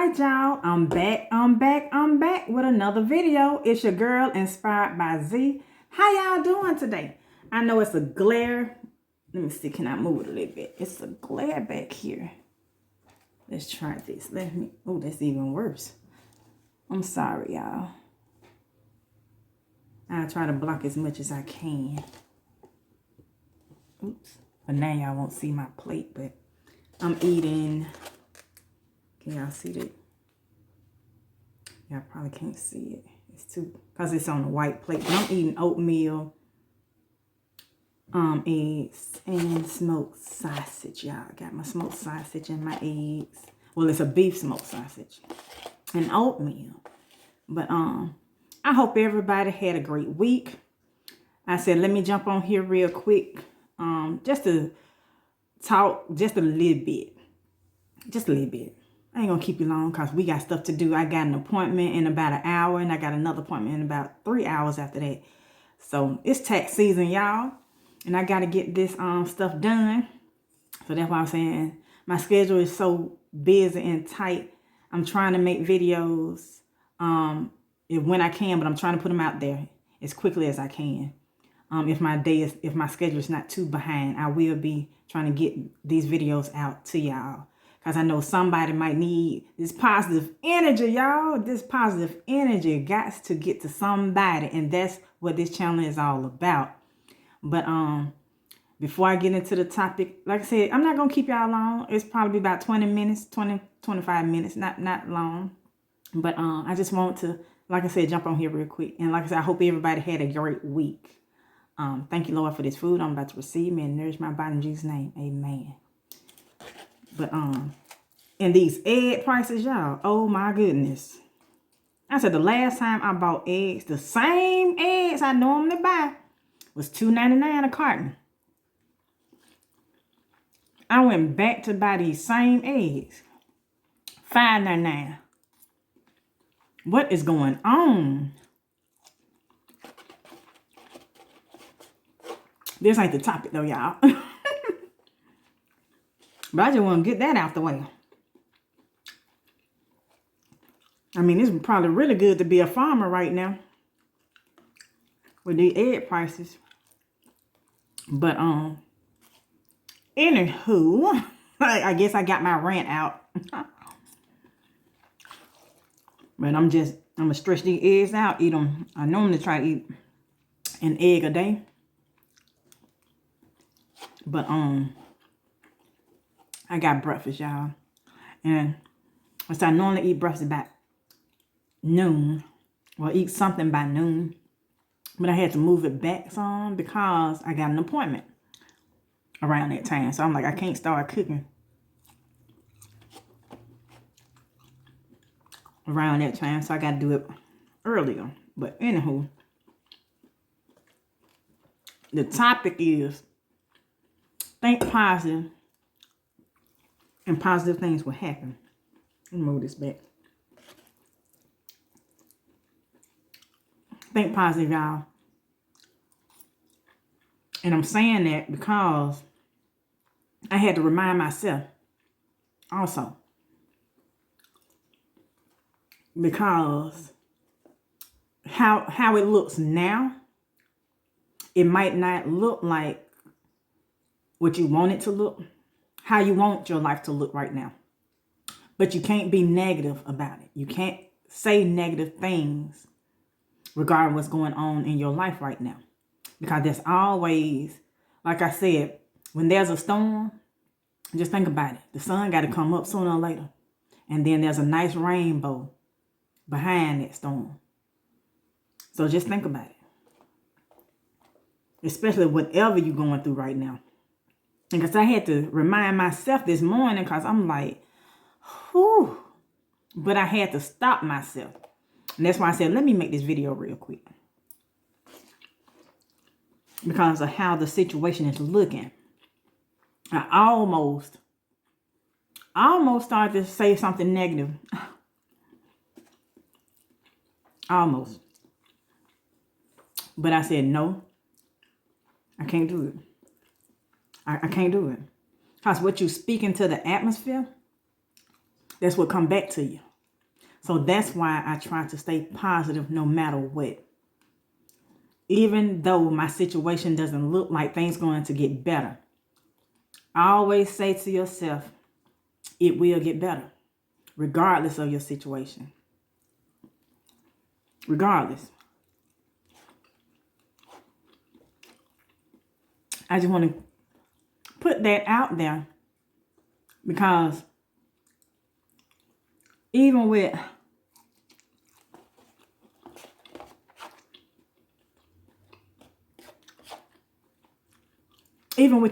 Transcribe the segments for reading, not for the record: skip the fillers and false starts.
right, y'all, I'm back with another video. It's your girl, Inspired by Z. How y'all doing today? I know it's a glare. Let me see, can I move it a little bit? It's a glare back here. Let's try this. Oh, that's even worse. I'm sorry, y'all. I'll try to block as much as I can. Oops. But now y'all won't see my plate, but I'm eating. Can y'all see that? Y'all probably can't see it. It's too, because it's on a white plate. But I'm eating oatmeal, eggs, and smoked sausage, y'all. Got my smoked sausage and my eggs. Well, it's a beef smoked sausage and oatmeal. But I hope everybody had a great week. I said, let me jump on here real quick, just to talk just a little bit. Just a little bit. I ain't gonna keep you long because we got stuff to do. I got an appointment in about an hour, and I got another appointment in about 3 hours after that. So it's tax season, y'all, and I got to get this stuff done. So that's why I'm saying my schedule is so busy and tight. I'm trying to make videos when I can, but I'm trying to put them out there as quickly as I can. If my schedule is not too behind, I will be trying to get these videos out to y'all. Because I know somebody might need this positive energy, y'all. This positive energy got to get to somebody. And that's what this channel is all about. But before I get into the topic, like I said, I'm not going to keep y'all long. It's probably about 20 minutes, 25 minutes, not long. But I just want to, like I said, jump on here real quick. And like I said, I hope everybody had a great week. Thank you, Lord, for this food I'm about to receive. Me and nourish my body in Jesus' name. Amen. But and these egg prices, y'all, oh my goodness. I said the last time I bought eggs, the same eggs I normally buy, was $2.99 a carton. I went back to buy these same eggs, $5.99. What is going on? This ain't the topic though, y'all. But I just want to get that out the way. I mean, it's probably really good to be a farmer right now with these egg prices. But anywho, I guess I got my rant out. But I'm gonna stretch these eggs out, eat them. I normally try to eat an egg a day. But I got breakfast, y'all. And so I normally eat breakfast about noon. Well, eat something by noon. But I had to move it back some because I got an appointment around that time. So I'm like, I can't start cooking around that time. So I got to do it earlier. But anywho, the topic is think positive and positive things will happen. Let me move this back. Think positive, y'all. And I'm saying that because I had to remind myself also. Because how it looks now, it might not look like what you want it to look, how you want your life to look right now. But you can't be negative about it. You can't say negative things regarding what's going on in your life right now. Because there's always, like I said, when there's a storm, just think about it. The sun got to come up sooner or later. And then there's a nice rainbow behind that storm. So just think about it. Especially whatever you're going through right now. Because I had to remind myself this morning because I'm like, whew. But I had to stop myself. And that's why I said, let me make this video real quick. Because of how the situation is looking. I almost started to say something negative. Almost. But I said, no, I can't do it. I can't do it. Because what you speak into the atmosphere, that's what come back to you. So that's why I try to stay positive no matter what. Even though my situation doesn't look like things going to get better, I always say to yourself, it will get better, regardless of your situation. Regardless. I just want to put that out there because even with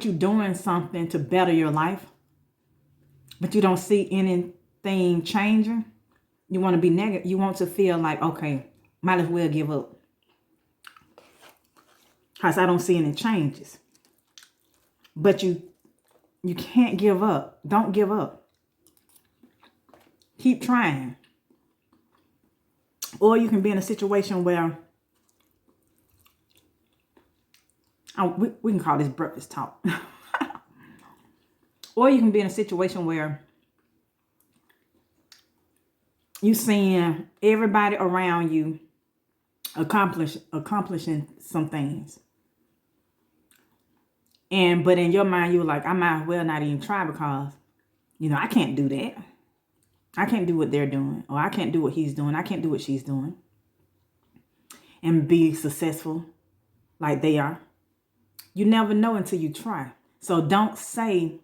you doing something to better your life, but you don't see anything changing, you want to be negative. You want to feel like, okay, might as well give up because I don't see any changes. But you can't give up. Don't give up. Keep trying. Or you can be in a situation where, we can call this breakfast talk. Or you can be in a situation where you seeing everybody around you accomplishing some things. But in your mind, you're like, I might as well not even try because, I can't do that. I can't do what they're doing, or I can't do what he's doing. I can't do what she's doing and be successful like they are. You never know until you try. So don't say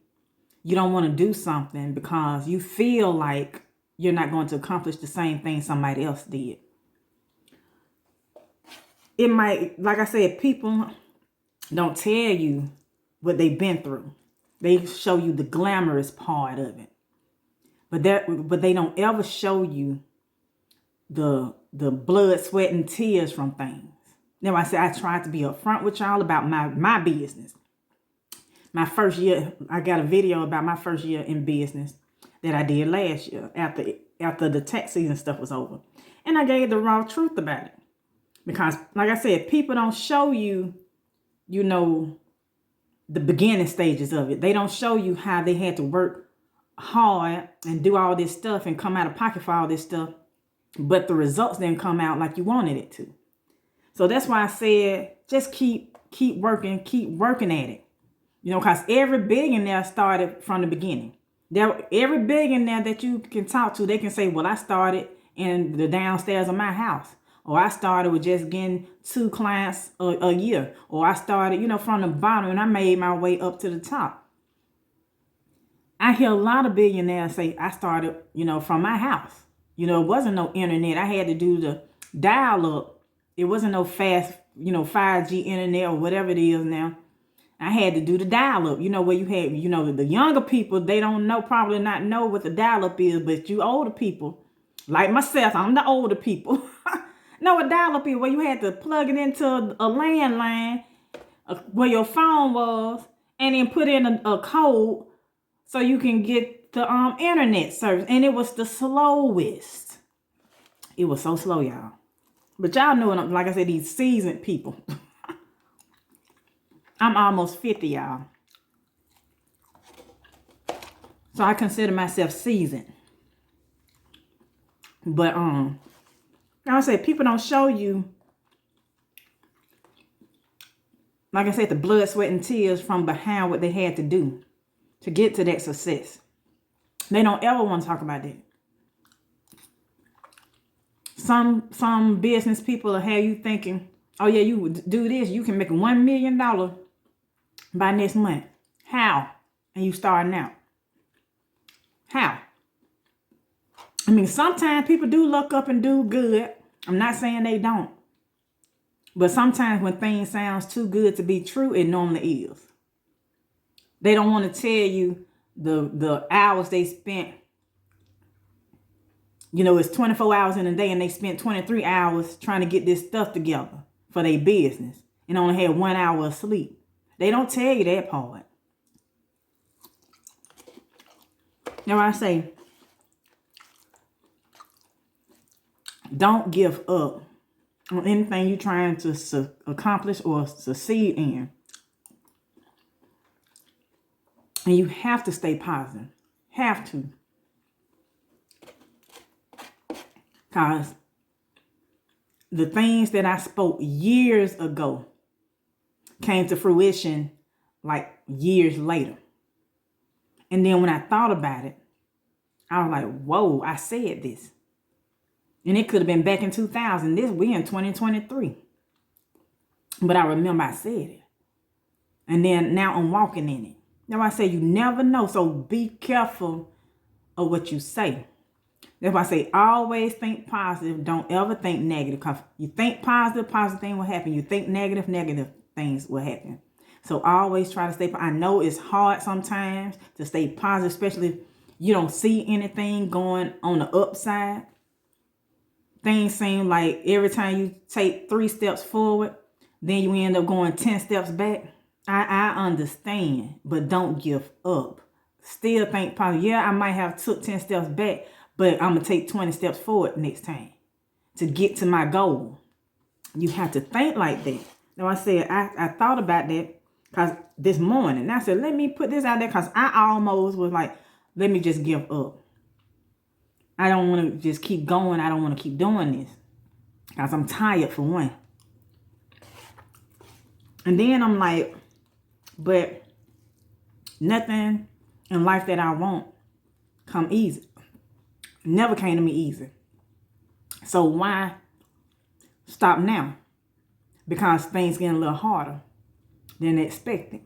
you don't want to do something because you feel like you're not going to accomplish the same thing somebody else did. It might, like I said, people don't tell you what they've been through. They show you the glamorous part of it. But they don't ever show you the blood, sweat, and tears from things. Now I said I tried to be upfront with y'all about my business. My first year, I got a video about my first year in business that I did last year after the tax season stuff was over. And I gave the raw truth about it. Because, like I said, people don't show you, the beginning stages of it. They don't show you how they had to work hard and do all this stuff and come out of pocket for all this stuff. But the results didn't come out like you wanted it to. So that's why I said, just keep working at it. Because every billionaire started from the beginning. Every billionaire that you can talk to, they can say, well, I started in the downstairs of my house. Or I started with just getting 2 clients a year. Or I started, from the bottom and I made my way up to the top. I hear a lot of billionaires say, I started, from my house. It wasn't no internet. I had to do the dial up. It wasn't no fast, 5G internet or whatever it is now. I had to do the dial up, where you had, the younger people, they don't probably not know what the dial up is, but you older people, like myself, I'm the older people, know what dial up is, where you had to plug it into a landline where your phone was and then put in a code so you can get the internet service. And it was the slowest. It was so slow, y'all. But y'all know, like I said, these seasoned people. I'm almost 50, y'all. So I consider myself seasoned. But like I said, people don't show you, like I said, the blood, sweat, and tears from behind what they had to do to get to that success. They don't ever want to talk about that. Some business people will have you thinking, oh yeah, you would do this, you can make $1 million by next month. How? And you starting out. How? I mean, sometimes people do look up and do good. I'm not saying they don't. But sometimes when things sounds too good to be true, it normally is. They don't want to tell you the hours they spent. It's 24 hours in a day and they spent 23 hours trying to get this stuff together for their business and only had 1 hour of sleep. They don't tell you that part. Now I say, don't give up on anything you're trying to accomplish or succeed in. And you have to stay positive. Have to. Because the things that I spoke years ago came to fruition like years later. And then when I thought about it, I was like, whoa, I said this. And it could have been back in 2000. We in 2023. But I remember I said it. And then now I'm walking in it. Now I say you never know. So be careful of what you say. That's why I say always think positive. Don't ever think negative. Because you think positive, positive thing will happen. You think negative, negative things will happen. So always try to stay. I know it's hard sometimes to stay positive, especially if you don't see anything going on the upside. Things seem like every time you take 3 steps forward, then you end up going 10 steps back. I understand, but don't give up. Still think positive. Yeah, I might have took 10 steps back, but I'm going to take 20 steps forward next time to get to my goal. You have to think like that. Now I said, I thought about that because this morning, I said, let me put this out there because I almost was like, let me just give up. I don't want to just keep going. I don't want to keep doing this because I'm tired for one. And then I'm like, but nothing in life that I want come easy. Never came to me easy. So why stop now? Because things getting a little harder than expected.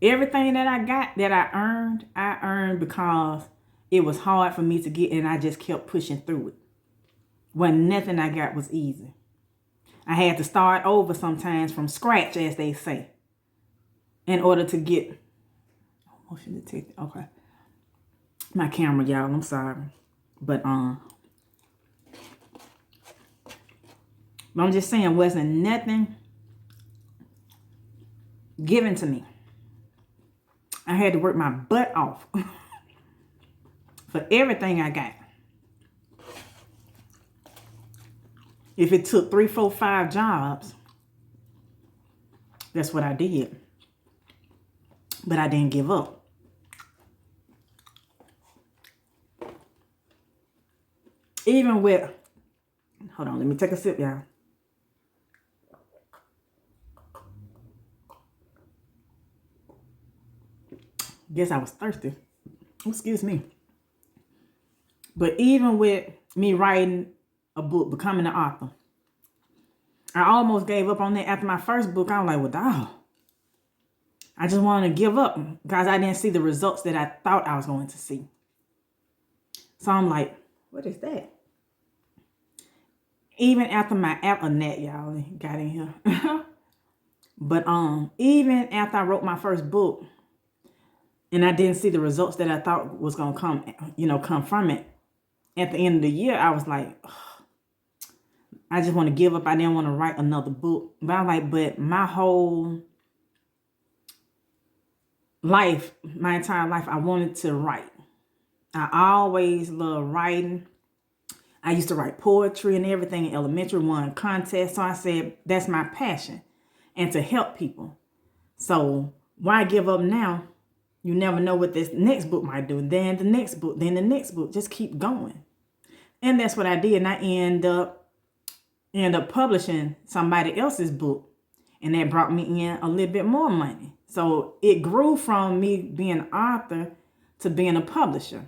Everything that I got, that I earned because it was hard for me to get, and I just kept pushing through it. When nothing I got was easy. I had to start over sometimes from scratch, as they say, in order to get motion detected. Okay. My camera, y'all, I'm sorry. But I'm just saying, wasn't nothing given to me. I had to work my butt off for everything I got. If it took 3, 4, 5 jobs, that's what I did. But I didn't give up. Even with, hold on, let me take a sip, y'all. Guess I was thirsty. Excuse me. But even with me writing a book, becoming an author, I almost gave up on that after my first book. I was like, well, dog, I just wanted to give up because I didn't see the results that I thought I was going to see. So I'm like, what is that? Even after my net, y'all got in here. But even after I wrote my first book and I didn't see the results that I thought was going to come from it, at the end of the year, I was like, ugh, I just want to give up. I didn't want to write another book. But I'm like, but my whole life, my entire life, I wanted to write. I always loved writing. I used to write poetry and everything in elementary, won contests. So I said, that's my passion, and to help people. So why give up now? You never know what this next book might do. Then the next book, then the next book. Just keep going. And that's what I did. And I end up publishing somebody else's book. And that brought me in a little bit more money. So it grew from me being an author to being a publisher.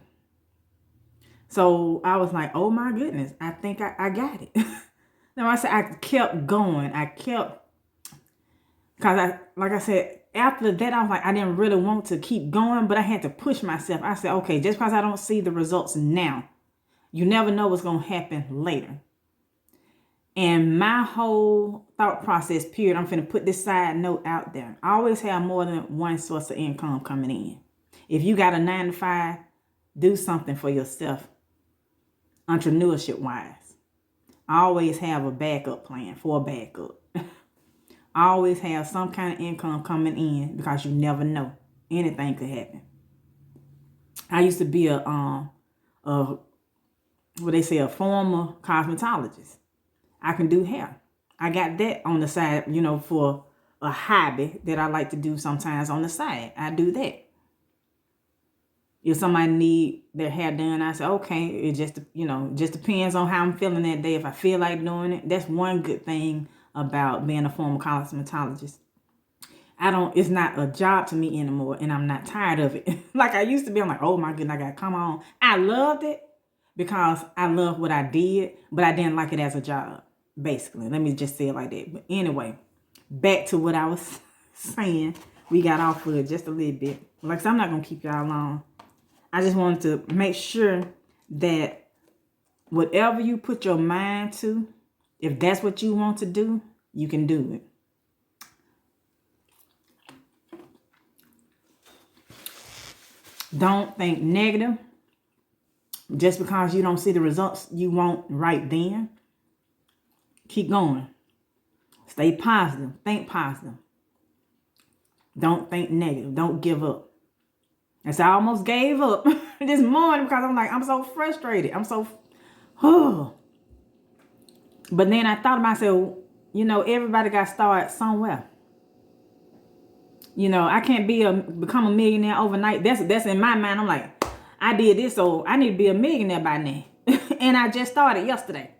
So I was like, oh my goodness, I think I got it. Now I said, I kept going. Because like I said, after that, I was like, I didn't really want to keep going, but I had to push myself. I said, okay, just because I don't see the results now, you never know what's going to happen later. And my whole thought process period, I'm finna put this side note out there. I always have more than one source of income coming in. If you got a 9 to 5, do something for yourself, entrepreneurship wise. I always have a backup plan for a backup. I always have some kind of income coming in because you never know. Anything could happen. I used to be a former cosmetologist. I can do hair. I got that on the side, for a hobby that I like to do sometimes on the side. I do that. If somebody need their hair done, I say, okay, it just, just depends on how I'm feeling that day. If I feel like doing it, that's one good thing about being a former cosmetologist. It's not a job to me anymore, and I'm not tired of it. Like I used to be, I'm like, oh my goodness, I gotta come on. I loved it because I loved what I did, but I didn't like it as a job, basically. Let me just say it like that. But anyway, back to what I was saying. We got off of it just a little bit. Like I said, I'm not gonna keep y'all long. I just wanted to make sure that whatever you put your mind to, if that's what you want to do, you can do it. Don't think negative just because you don't see the results you want right then. Keep going. Stay positive. Think positive. Don't think negative. Don't give up. And so I almost gave up this morning because I'm like, I'm so frustrated. But then I thought to myself, everybody got started somewhere. I can't become a millionaire overnight. That's in my mind. I'm like, I did this, so I need to be a millionaire by now. And I just started yesterday.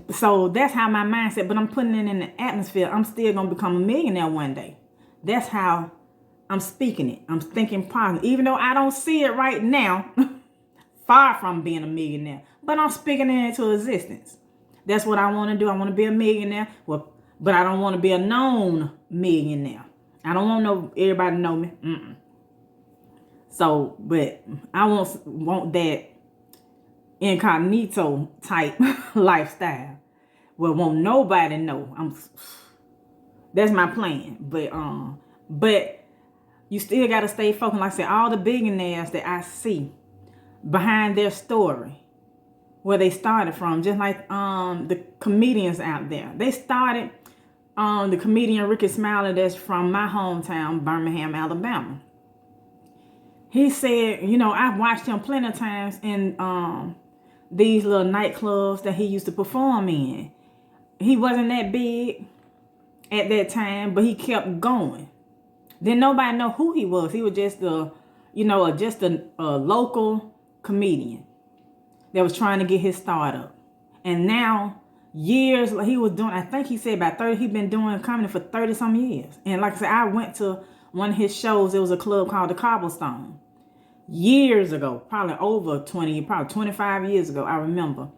So that's how my mindset, but I'm putting it in the atmosphere. I'm still going to become a millionaire one day. That's how I'm speaking it. I'm thinking positive. Even though I don't see it right now, far from being a millionaire, but I'm speaking it into existence. That's what I want to do. I want to be a millionaire, but I don't want to be a known millionaire. I don't want everybody to know me. So, but I want that incognito type lifestyle where won't nobody know. That's my plan. But you still got to stay focused. Like I said, all the billionaires that I see behind their story, where they started from, just like the comedians out there. They started the comedian Ricky Smiley, that's from my hometown, Birmingham, Alabama. He said, I've watched him plenty of times in these little nightclubs that he used to perform in. He wasn't that big at that time, but he kept going. Then nobody know who he was. He was just a local comedian that was trying to get his start up. And now, years he was doing, I think he said about 30, he'd been doing comedy for 30 some years. And like I said, I went to one of his shows. It was a club called the Cobblestone. Years ago, probably over 20, probably 25 years ago, I remember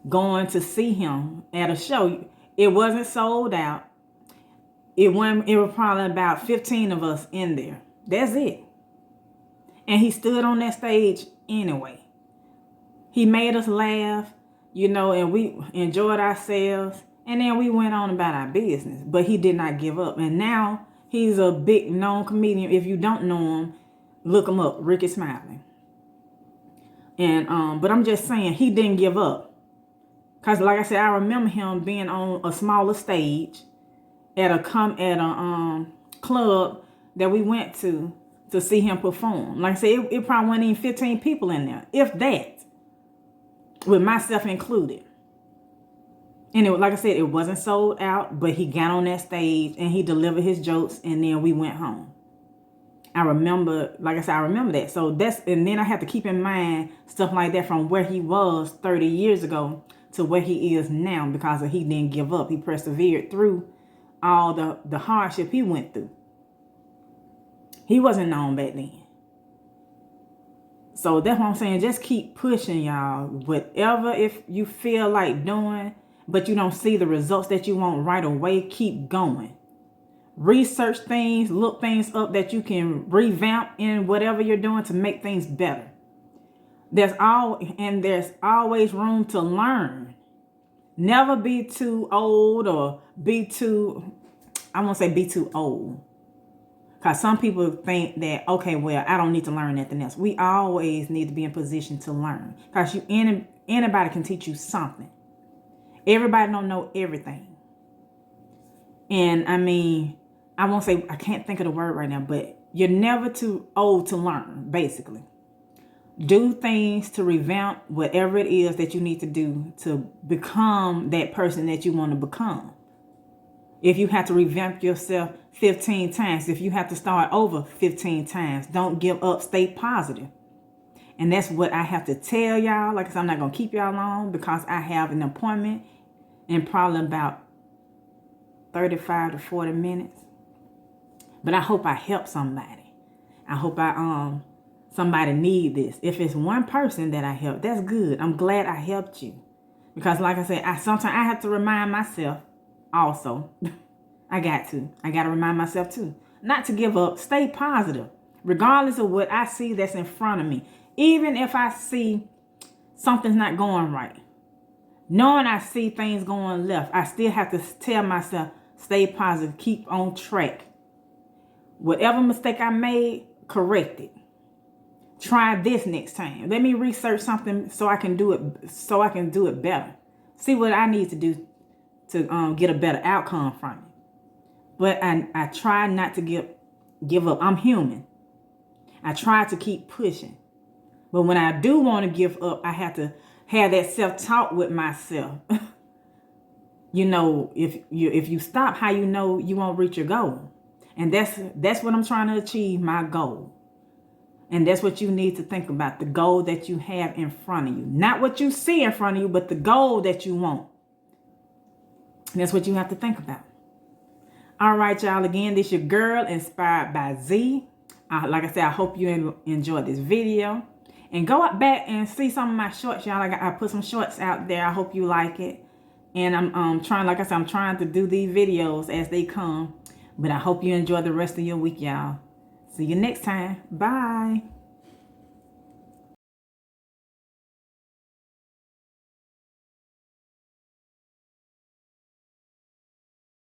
going to see him at a show. It wasn't sold out. It was probably about 15 of us in there. That's it. And he stood on that stage anyway. He made us laugh, and we enjoyed ourselves. And then we went on about our business. But he did not give up. And now he's a big known comedian. If you don't know him, look him up, Ricky Smiley. And but I'm just saying, he didn't give up. Because like I said, I remember him being on a smaller stage at a club that we went to see him perform. Like I said, it probably wasn't even 15 people in there, if that, with myself included. And like I said, it wasn't sold out, but he got on that stage and he delivered his jokes, and then we went home. I remember that. So and then I have to keep in mind stuff like that from where he was 30 years ago to where he is now, because he didn't give up. He persevered through all the hardship he went through. He wasn't known back then. So that's what I'm saying. Just keep pushing, y'all. Whatever, if you feel like doing, but you don't see the results that you want right away, keep going. Research things, look things up that you can revamp in whatever you're doing to make things better. There's always room to learn. Never be too old or be too old. Because some people think that, okay, well, I don't need to learn nothing else. We always need to be in position to learn. Because anybody can teach you something. Everybody don't know everything. And I mean, I can't think of the word right now, but you're never too old to learn, basically. Do things to revamp whatever it is that you need to do to become that person that you want to become. If you have to revamp yourself 15 times, if you have to start over 15 times, don't give up. Stay positive. And that's what I have to tell y'all. Like I said, I'm not going to keep y'all long because I have an appointment in probably about 35 to 40 minutes. But I hope I help somebody. I hope somebody need this. If it's one person that I help, that's good. I'm glad I helped you. Because like I said, sometimes I have to remind myself also. I got to remind myself too. Not to give up. Stay positive. Regardless of what I see that's in front of me. Even if I see something's not going right. Knowing I see things going left, I still have to tell myself, stay positive. Keep on track. Whatever mistake I made, correct it. Try this next time. Let me research something so I can do it better. See what I need to do to get a better outcome from it. But I try not to give up. I'm human. I try to keep pushing. But when I do want to give up, I have to have that self-talk with myself. You know, if you stop, how you know you won't reach your goal. And that's what I'm trying to achieve, my goal. And that's what you need to think about, the goal that you have in front of you. Not what you see in front of you, but the goal that you want. And that's what you have to think about. All right, y'all. Again, this your girl, Inspired by Z. Like I said, I hope you enjoyed this video. And go back and see some of my shorts, y'all. I put some shorts out there. I hope you like it. And I'm trying, like I said, I'm trying to do these videos as they come. But I hope you enjoy the rest of your week, y'all. See you next time. Bye.